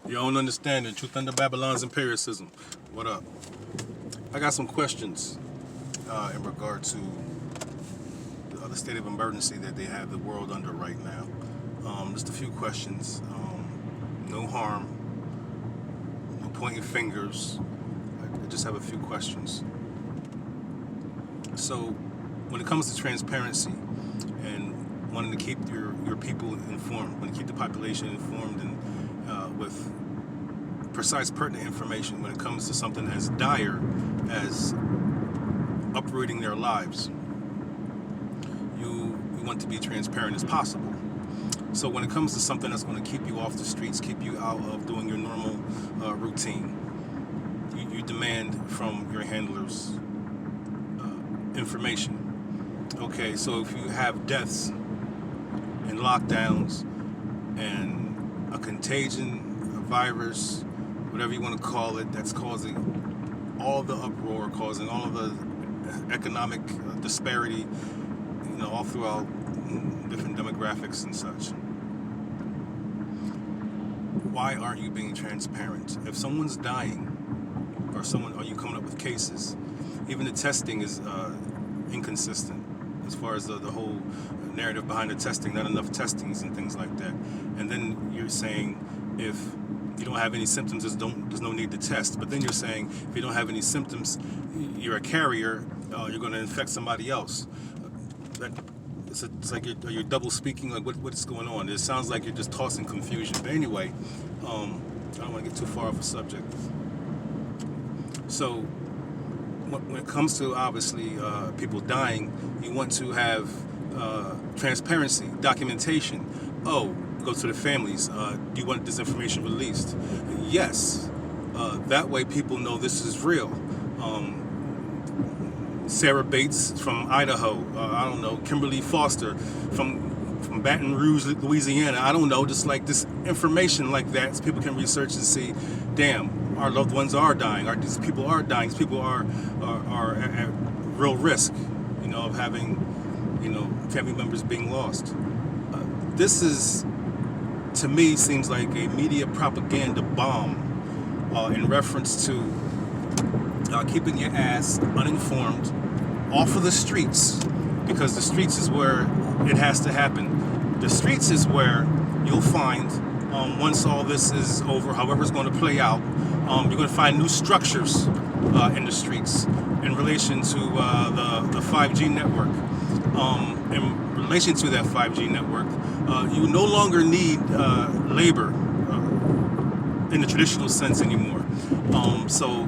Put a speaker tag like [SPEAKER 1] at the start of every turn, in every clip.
[SPEAKER 1] Your own understanding, truth under Babylon's empiricism. What up? I got some questions in regard to the state of emergency that they have the world under right now. Just a few questions. No harm, no pointing fingers. I just have a few questions. So, when it comes to transparency and wanting to keep your people informed, want to keep the population informed and with precise, pertinent information when it comes to something as dire as uprooting their lives, you want to be transparent as possible. So when it comes to something that's going to keep you off the streets, keep you out of doing your normal routine, you demand from your handlers information. Okay, so if you have deaths and lockdowns and a contagion, a virus, whatever you want to call it, that's causing all the uproar, causing all of the economic disparity, all throughout different demographics and such. Why aren't you being transparent? If someone's dying, or are you coming up with cases? Even the testing is inconsistent as far as the whole narrative behind the testing, not enough testings and things like that. And then you're saying if you don't have any symptoms, there's no need to test. But then you're saying if you don't have any symptoms, you're a carrier, you're going to infect somebody else. It's like you're double speaking. Like what is going on? It sounds like you're just tossing confusion. But anyway, I don't want to get too far off the subject. So when it comes to obviously people dying, you want to have transparency, documentation. Go to the families. Do you want this information released? Yes. That way people know this is real. Sarah Bates from Idaho. I don't know. Kimberly Foster from Baton Rouge, Louisiana. I don't know. Just like this information like that, so people can research and see, damn, our loved ones are dying. These people are dying. These people are at real risk, of having, family members being lost. This is, to me, seems like a media propaganda bomb in reference to keeping your ass uninformed off of the streets, because the streets is where it has to happen. The streets is where you'll find, once all this is over, however it's going to play out, you're going to find new structures in the streets in relation to the 5G network. In relation to that 5G network, you no longer need labor in the traditional sense anymore. So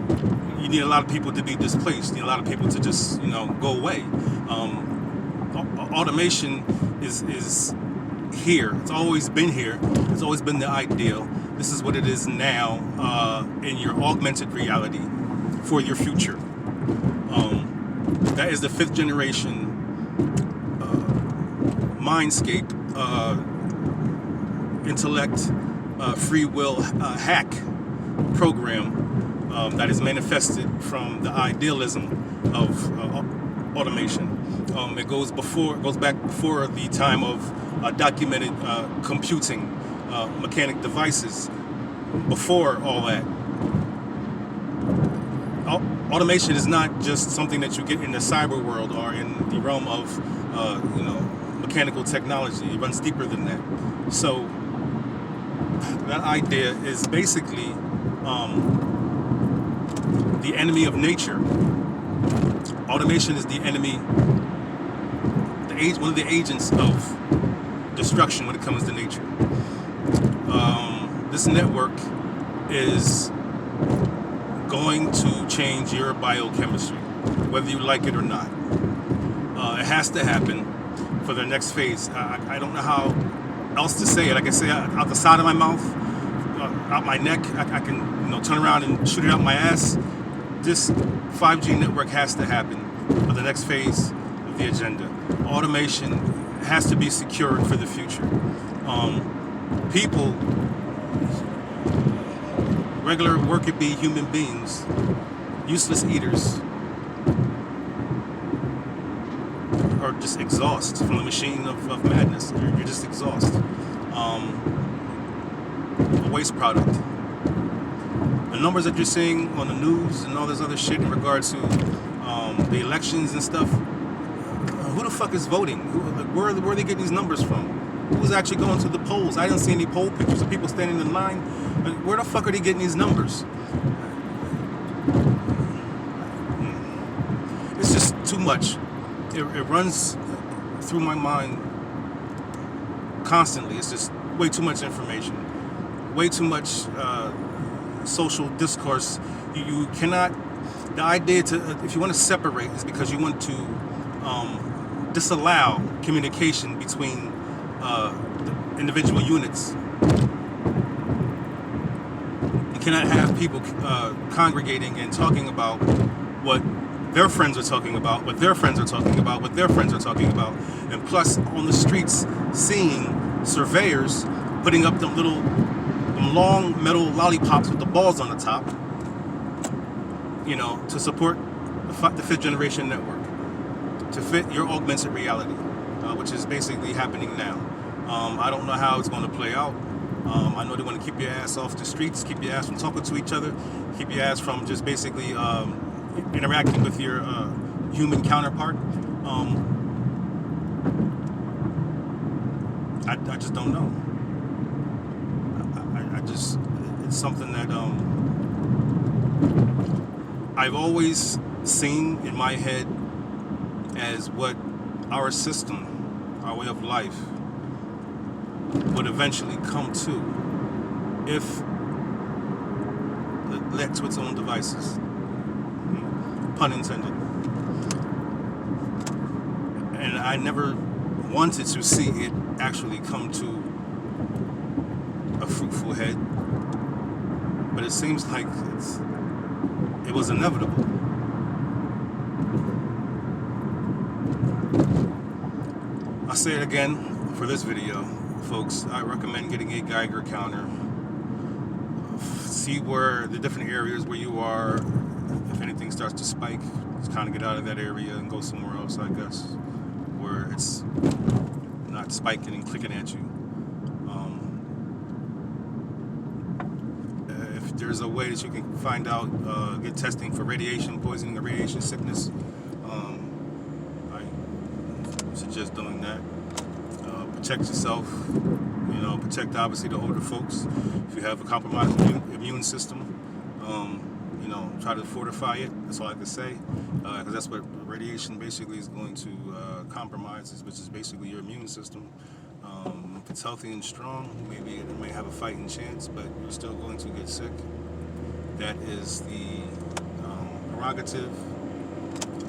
[SPEAKER 1] you need a lot of people to be displaced. You need a lot of people to just, go away. Automation is here. It's always been here. It's always been the ideal. This is what it is now in your augmented reality for your future. That is the 5th generation mindscape, intellect, free will hack program that is manifested from the idealism of automation. It goes back before the time of documented computing, mechanic devices. Before all that, automation is not just something that you get in the cyber world or in the realm of mechanical technology. It runs deeper than that. So that idea is basically the enemy of nature. Automation is the enemy, one of the agents of destruction when it comes to nature. This network is going to change your biochemistry, whether you like it or not. It has to happen for the next phase. I don't know how else to say it. Like I say, out the side of my mouth, out my neck, I can turn around and shoot it out my ass. This 5G network has to happen for the next phase of the agenda. Automation has to be secured for the future. People, regular worker bee human beings, useless eaters, are just exhausted from the machine of madness. You're just exhausted. A waste product. the numbers that you're seeing on the news and all this other shit in regards to the elections and stuff, who the fuck is voting? Where are they getting these numbers from? Who's actually going to the polls? I didn't see any poll pictures of people standing in line. Where the fuck are they getting these numbers? It's just too much. It runs through my mind constantly. It's just way too much information, way too much social discourse. You cannot. The idea if you want to separate, is because you want to disallow communication between individual units. You cannot have people congregating and talking about what their friends are talking about, what their friends are talking about, what their friends are talking about, and plus on the streets seeing surveyors putting up them long metal lollipops with the balls on the top, to support the fifth generation network, to fit your augmented reality, which is basically happening now. I don't know how it's going to play out. I know they want to keep your ass off the streets, keep your ass from talking to each other, keep your ass from just basically interacting with your human counterpart. I just don't know. It's something that I've always seen in my head as what our system, our way of life, would eventually come to if it led to its own devices. Pun intended. And I never wanted to see it actually come to a fruitful head, but it seems like it was inevitable. I'll say it again for this video, folks. I recommend getting a Geiger counter. See where the different areas where you are. If anything starts to spike, just kind of get out of that area and go somewhere else, I guess, where it's not spiking and clicking at you. If there's a way that you can find out, get testing for radiation poisoning or radiation sickness, I suggest doing that. Protect yourself, protect obviously the older folks. If you have a compromised immune system, try to fortify it. That's all I can say, because that's what radiation basically is going to compromise, which is basically your immune system. If it's healthy and strong, maybe it may have a fighting chance, but you're still going to get sick. That is the prerogative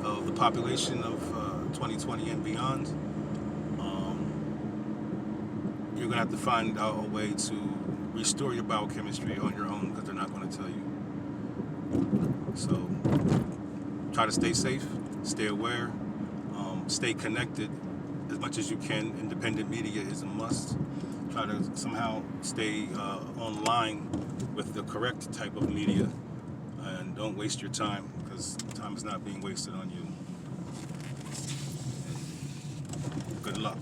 [SPEAKER 1] of the population of 2020 and beyond. You're going to have to find out a way to restore your biochemistry on your own, because they're not going to tell you. So try to stay safe, stay aware, stay connected as much as you can. Independent media is a must. Try to somehow stay online with the correct type of media, and don't waste your time, because time is not being wasted on you. Good luck.